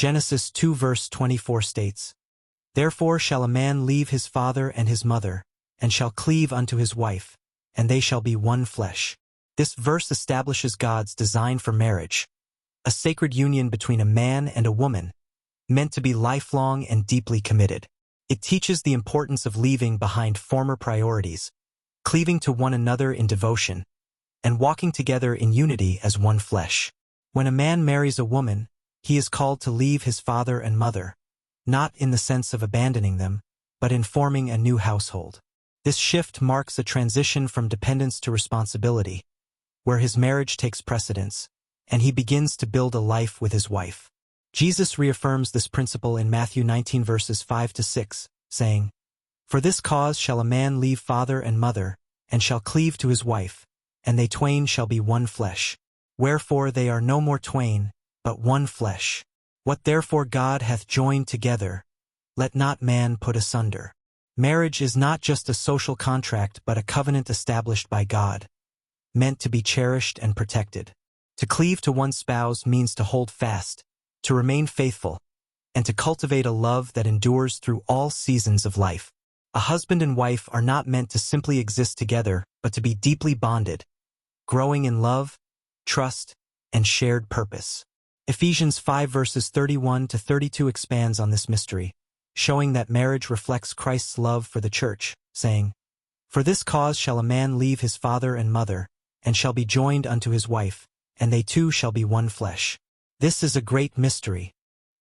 Genesis 2 verse 24 states, "Therefore shall a man leave his father and his mother, and shall cleave unto his wife, and they shall be one flesh." This verse establishes God's design for marriage, a sacred union between a man and a woman, meant to be lifelong and deeply committed. It teaches the importance of leaving behind former priorities, cleaving to one another in devotion, and walking together in unity as one flesh. When a man marries a woman, he is called to leave his father and mother, not in the sense of abandoning them, but in forming a new household. This shift marks a transition from dependence to responsibility, where his marriage takes precedence, and he begins to build a life with his wife. Jesus reaffirms this principle in Matthew 19 verses 5 to 6, saying, "For this cause shall a man leave father and mother, and shall cleave to his wife, and they twain shall be one flesh. Wherefore they are no more twain, but one flesh. What therefore God hath joined together, let not man put asunder." Marriage is not just a social contract but a covenant established by God, meant to be cherished and protected. To cleave to one spouse means to hold fast, to remain faithful, and to cultivate a love that endures through all seasons of life. A husband and wife are not meant to simply exist together, but to be deeply bonded, growing in love, trust, and shared purpose. Ephesians 5 verses 31 to 32 expands on this mystery, showing that marriage reflects Christ's love for the church, saying, "For this cause shall a man leave his father and mother, and shall be joined unto his wife, and they two shall be one flesh." This is a great mystery,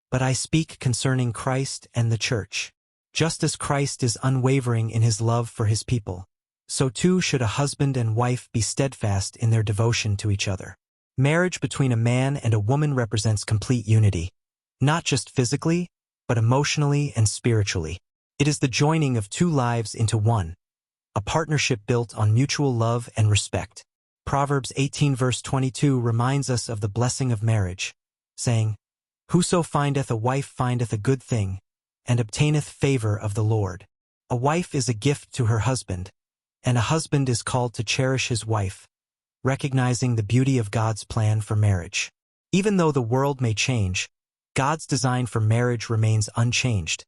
but I speak concerning Christ and the church. Just as Christ is unwavering in his love for his people, so too should a husband and wife be steadfast in their devotion to each other. Marriage between a man and a woman represents complete unity, not just physically, but emotionally and spiritually. It is the joining of two lives into one, a partnership built on mutual love and respect. Proverbs 18 verse 22 reminds us of the blessing of marriage, saying, "Whoso findeth a wife findeth a good thing, and obtaineth favor of the Lord." A wife is a gift to her husband, and a husband is called to cherish his wife, recognizing the beauty of God's plan for marriage. Even though the world may change, God's design for marriage remains unchanged,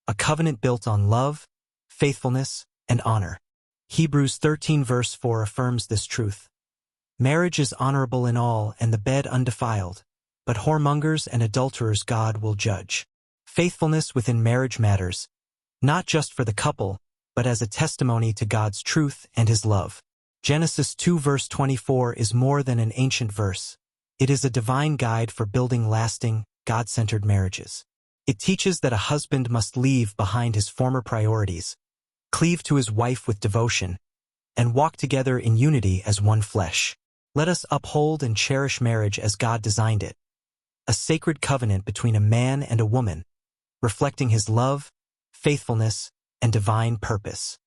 a covenant built on love, faithfulness, and honor. Hebrews 13 verse 4 affirms this truth. "Marriage is honorable in all, and the bed undefiled, but whoremongers and adulterers God will judge." Faithfulness within marriage matters, not just for the couple, but as a testimony to God's truth and his love. Genesis 2 verse 24 is more than an ancient verse. It is a divine guide for building lasting, God-centered marriages. It teaches that a husband must leave behind his former priorities, cleave to his wife with devotion, and walk together in unity as one flesh. Let us uphold and cherish marriage as God designed it, a sacred covenant between a man and a woman, reflecting his love, faithfulness, and divine purpose.